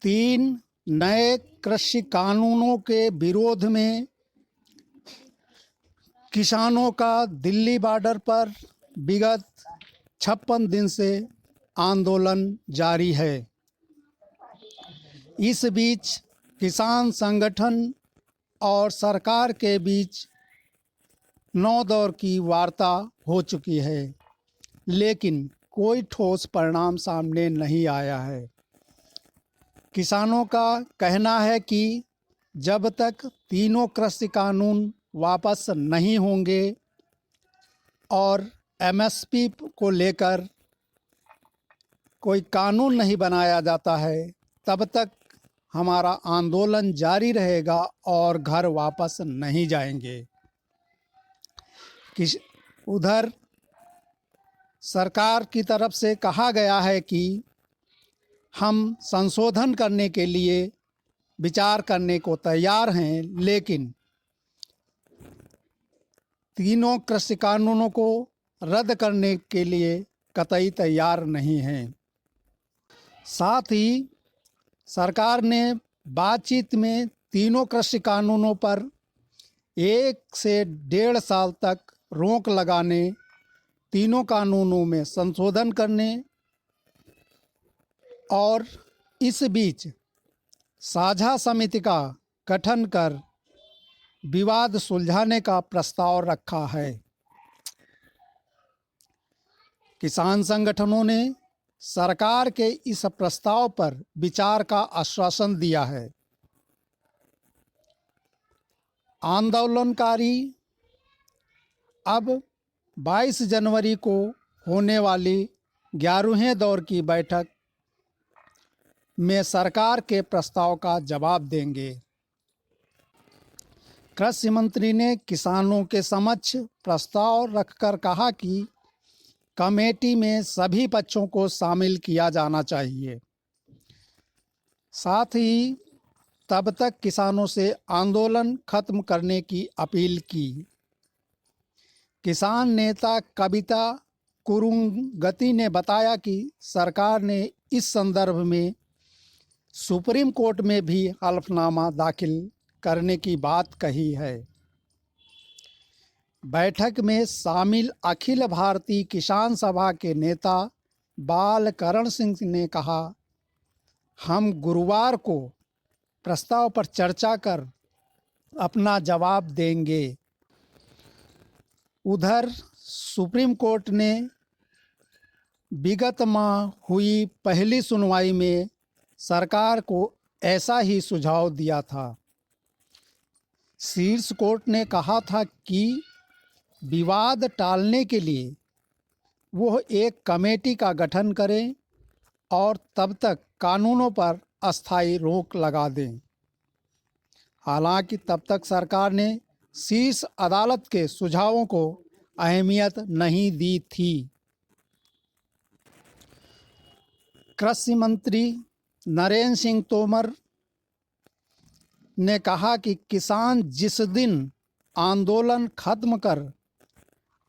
तीन नए कृषि कानूनों के विरोध में किसानों का दिल्ली बॉर्डर पर विगत 56 दिन से आंदोलन जारी है। इस बीच किसान संगठन और सरकार के बीच 9 दौर की वार्ता हो चुकी है, लेकिन कोई ठोस परिणाम सामने नहीं आया है। किसानों का कहना है कि जब तक तीनों कृषि कानून वापस नहीं होंगे और एमएसपी को लेकर कोई कानून नहीं बनाया जाता है, तब तक हमारा आंदोलन जारी रहेगा और घर वापस नहीं जाएंगे। उधर सरकार की तरफ से कहा गया है कि हम संशोधन करने के लिए विचार करने को तैयार हैं, लेकिन तीनों कृषि कानूनों को रद्द करने के लिए कतई तैयार नहीं हैं। साथ ही सरकार ने बातचीत में तीनों कृषि कानूनों पर 1 से 1.5 साल तक रोक लगाने, तीनों कानूनों में संशोधन करने और इस बीच साझा समिति का गठन कर विवाद सुलझाने का प्रस्ताव रखा है। किसान संगठनों ने सरकार के इस प्रस्ताव पर विचार का आश्वासन दिया है। आंदोलनकारी अब 22 जनवरी को होने वाली 11वें दौर की बैठक में सरकार के प्रस्ताव का जवाब देंगे। कृषि मंत्री ने किसानों के समक्ष प्रस्ताव रखकर कहा कि कमेटी में सभी पक्षों को शामिल किया जाना चाहिए। साथ ही तब तक किसानों से आंदोलन खत्म करने की अपील की। किसान नेता कविता कुरुंगती ने बताया कि सरकार ने इस संदर्भ में सुप्रीम कोर्ट में भी हलफनामा दाखिल करने की बात कही है। बैठक में शामिल अखिल भारतीय किसान सभा के नेता बालकरण सिंह ने कहा, हम गुरुवार को प्रस्ताव पर चर्चा कर अपना जवाब देंगे। उधर सुप्रीम कोर्ट ने विगत माह हुई पहली सुनवाई में सरकार को ऐसा ही सुझाव दिया था। शीर्ष कोर्ट ने कहा था कि विवाद टालने के लिए वह एक कमेटी का गठन करें और तब तक कानूनों पर अस्थायी रोक लगा दें। हालांकि तब तक सरकार ने शीर्ष अदालत के सुझावों को अहमियत नहीं दी थी। कृषि मंत्री नरेंद्र सिंह तोमर ने कहा कि किसान जिस दिन आंदोलन खत्म कर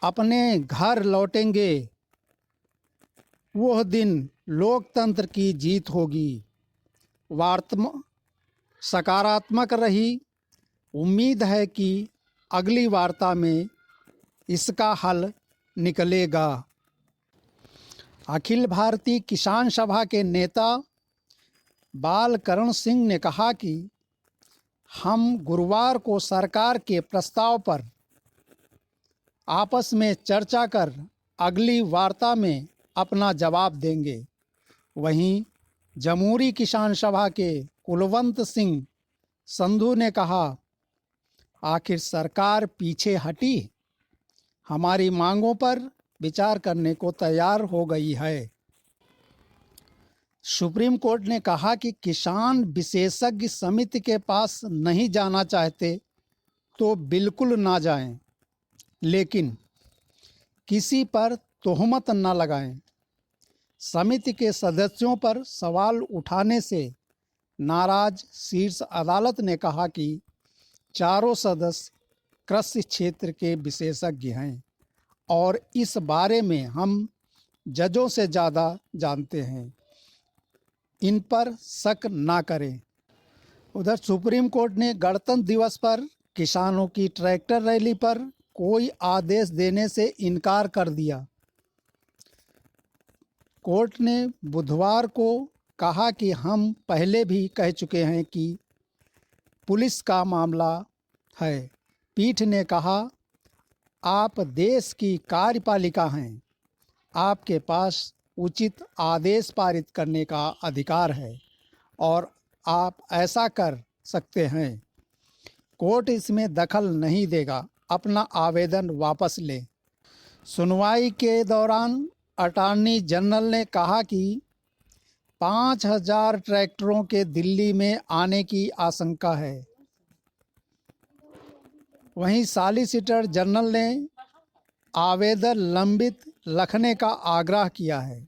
अपने घर लौटेंगे, वह दिन लोकतंत्र की जीत होगी। वार्ता सकारात्मक रही। उम्मीद है कि अगली वार्ता में इसका हल निकलेगा। अखिल भारतीय किसान सभा के नेता बालकरण सिंह ने कहा कि हम गुरुवार को सरकार के प्रस्ताव पर आपस में चर्चा कर अगली वार्ता में अपना जवाब देंगे। वहीं जमहूरी किसान सभा के कुलवंत सिंह संधू ने कहा, आखिर सरकार पीछे हटी, हमारी मांगों पर विचार करने को तैयार हो गई है। सुप्रीम कोर्ट ने कहा कि किसान विशेषज्ञ समिति के पास नहीं जाना चाहते तो बिल्कुल ना जाएं, लेकिन किसी पर तोहमत न लगाएं। समिति के सदस्यों पर सवाल उठाने से नाराज शीर्ष अदालत ने कहा कि चारों सदस्य कृषि क्षेत्र के विशेषज्ञ हैं और इस बारे में हम जजों से ज़्यादा जानते हैं। इन पर शक ना करें। उधर सुप्रीम कोर्ट ने गणतंत्र दिवस पर किसानों की ट्रैक्टर रैली पर कोई आदेश देने से इनकार कर दिया। कोर्ट ने बुधवार को कहा कि हम पहले भी कह चुके हैं कि पुलिस का मामला है। पीठ ने कहा, आप देश की कार्यपालिका हैं, आपके पास उचित आदेश पारित करने का अधिकार है और आप ऐसा कर सकते हैं। कोर्ट इसमें दखल नहीं देगा, अपना आवेदन वापस लें। सुनवाई के दौरान अटॉर्नी जनरल ने कहा कि 5,000 ट्रैक्टरों के दिल्ली में आने की आशंका है। वहीं सॉलिसिटर जनरल ने आवेदन लंबित रखने का आग्रह किया है।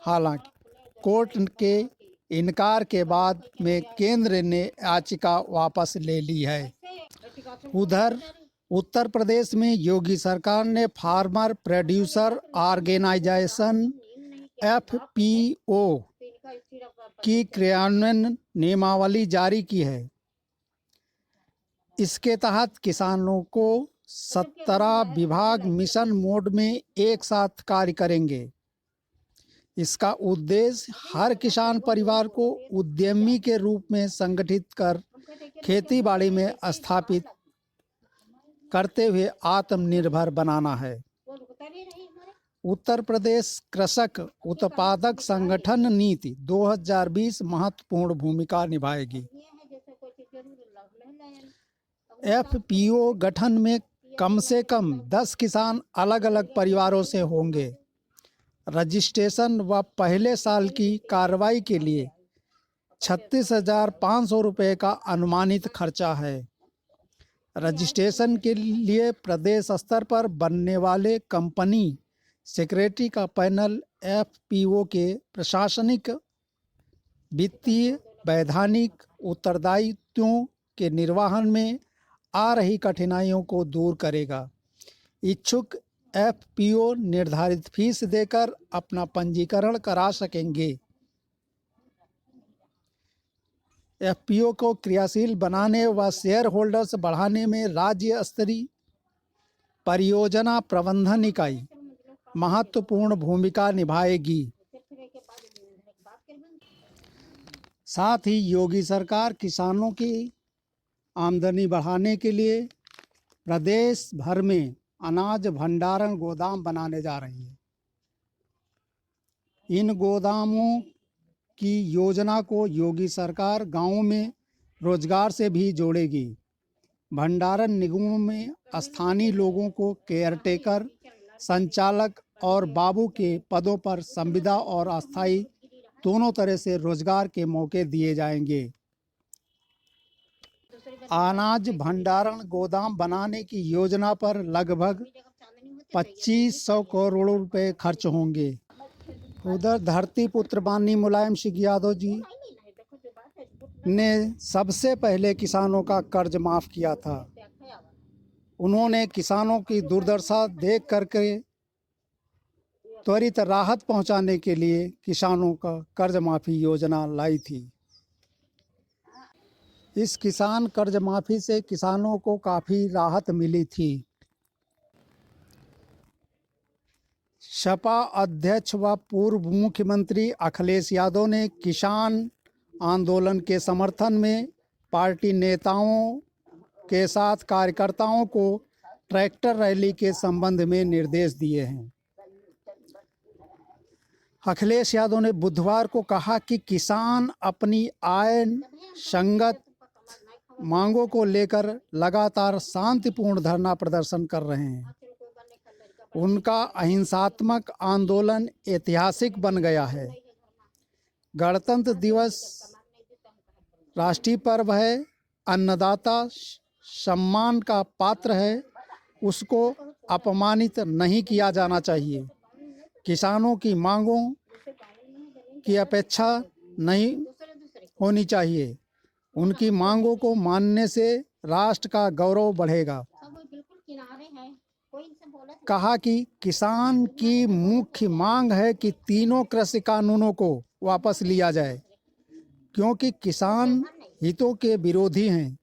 हालांकि कोर्ट के इनकार के बाद में केंद्र ने याचिका वापस ले ली है। उधर उत्तर प्रदेश में योगी सरकार ने फार्मर प्रोड्यूसर ऑर्गेनाइजेशन FPO की क्रियान्वयन नियमावली जारी की है। इसके तहत किसानों को 17 विभाग मिशन मोड में एक साथ कार्य करेंगे। इसका उद्देश्य हर किसान परिवार को उद्यमी के रूप में संगठित कर खेतीबाड़ी में स्थापित करते हुए आत्मनिर्भर बनाना है। उत्तर प्रदेश कृषक उत्पादक संगठन नीति 2020 महत्वपूर्ण भूमिका निभाएगी। FPO गठन में कम से कम 10 किसान अलग अलग परिवारों से होंगे। रजिस्ट्रेशन व पहले साल की कार्रवाई के लिए 36,500 रुपये का अनुमानित खर्चा है। रजिस्ट्रेशन के लिए प्रदेश स्तर पर बनने वाले कंपनी सेक्रेटरी का पैनल FPO के प्रशासनिक, वित्तीय, वैधानिक उत्तरदायित्वों के निर्वहन में आ रही कठिनाइयों को दूर करेगा। इच्छुक FPO निर्धारित फीस देकर अपना पंजीकरण करा सकेंगे। FPO को क्रियाशील बनाने व शेयर होल्डर्स बढ़ाने में राज्य स्तरीय परियोजना प्रबंधन इकाई महत्वपूर्ण भूमिका निभाएगी। साथ ही योगी सरकार किसानों की आमदनी बढ़ाने के लिए प्रदेश भर में अनाज भंडारण गोदाम बनाने जा रही है। इन गोदामों की योजना को योगी सरकार गांवों में रोजगार से भी जोड़ेगी। भंडारण निगमों में स्थानीय लोगों को केयरटेकर, संचालक और बाबू के पदों पर संविदा और अस्थायी दोनों तरह से रोजगार के मौके दिए जाएंगे। अनाज भंडारण गोदाम बनाने की योजना पर लगभग 2500 करोड़ रुपए खर्च होंगे। उधर धरती पुत्र माननीय मुलायम सिंह यादव जी ने सबसे पहले किसानों का कर्ज माफ़ किया था। उन्होंने किसानों की दुर्दशा देख करके त्वरित राहत पहुंचाने के लिए किसानों का कर्ज माफ़ी योजना लाई थी। इस किसान कर्ज माफ़ी से किसानों को काफ़ी राहत मिली थी। सपा अध्यक्ष व पूर्व मुख्यमंत्री अखिलेश यादव ने किसान आंदोलन के समर्थन में पार्टी नेताओं के साथ कार्यकर्ताओं को ट्रैक्टर रैली के संबंध में निर्देश दिए हैं। अखिलेश यादव ने बुधवार को कहा कि किसान अपनी आय संगत मांगों को लेकर लगातार शांतिपूर्ण धरना प्रदर्शन कर रहे हैं। उनका अहिंसात्मक आंदोलन ऐतिहासिक बन गया है। गणतंत्र दिवस राष्ट्रीय पर्व है, अन्नदाता सम्मान का पात्र है, उसको अपमानित नहीं किया जाना चाहिए। किसानों की मांगों की अपेक्षा नहीं होनी चाहिए। उनकी मांगों को मानने से राष्ट्र का गौरव बढ़ेगा। कहा कि किसान की मुख्य मांग है कि तीनों कृषि कानूनों को वापस लिया जाए। क्योंकि किसान हितों के विरोधी हैं।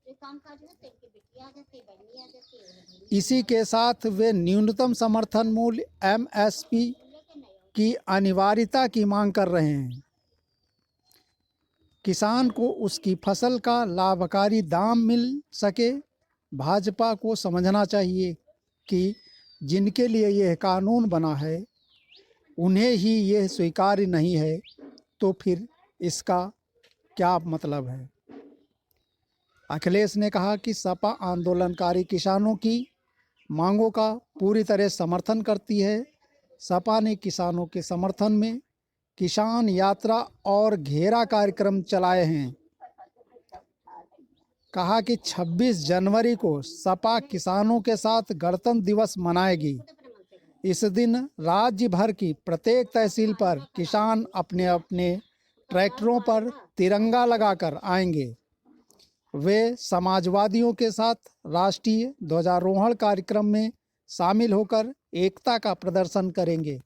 इसी के साथ वे न्यूनतम समर्थन मूल्य एमएसपी की अनिवार्यता की मांग कर रहे हैं। किसान को उसकी फसल का लाभकारी दाम मिल सके। भाजपा को समझना चाहिए कि जिनके लिए यह कानून बना है उन्हें ही यह स्वीकार्य नहीं है, तो फिर इसका क्या मतलब है। अखिलेश ने कहा कि सपा आंदोलनकारी किसानों की मांगों का पूरी तरह समर्थन करती है। सपा ने किसानों के समर्थन में किसान यात्रा और घेरा कार्यक्रम चलाए हैं। कहा कि 26 जनवरी को सपा किसानों के साथ गणतंत्र दिवस मनाएगी। इस दिन राज्य भर की प्रत्येक तहसील पर किसान अपने अपने ट्रैक्टरों पर तिरंगा लगाकर आएंगे। वे समाजवादियों के साथ राष्ट्रीय ध्वजारोहण कार्यक्रम में शामिल होकर एकता का प्रदर्शन करेंगे।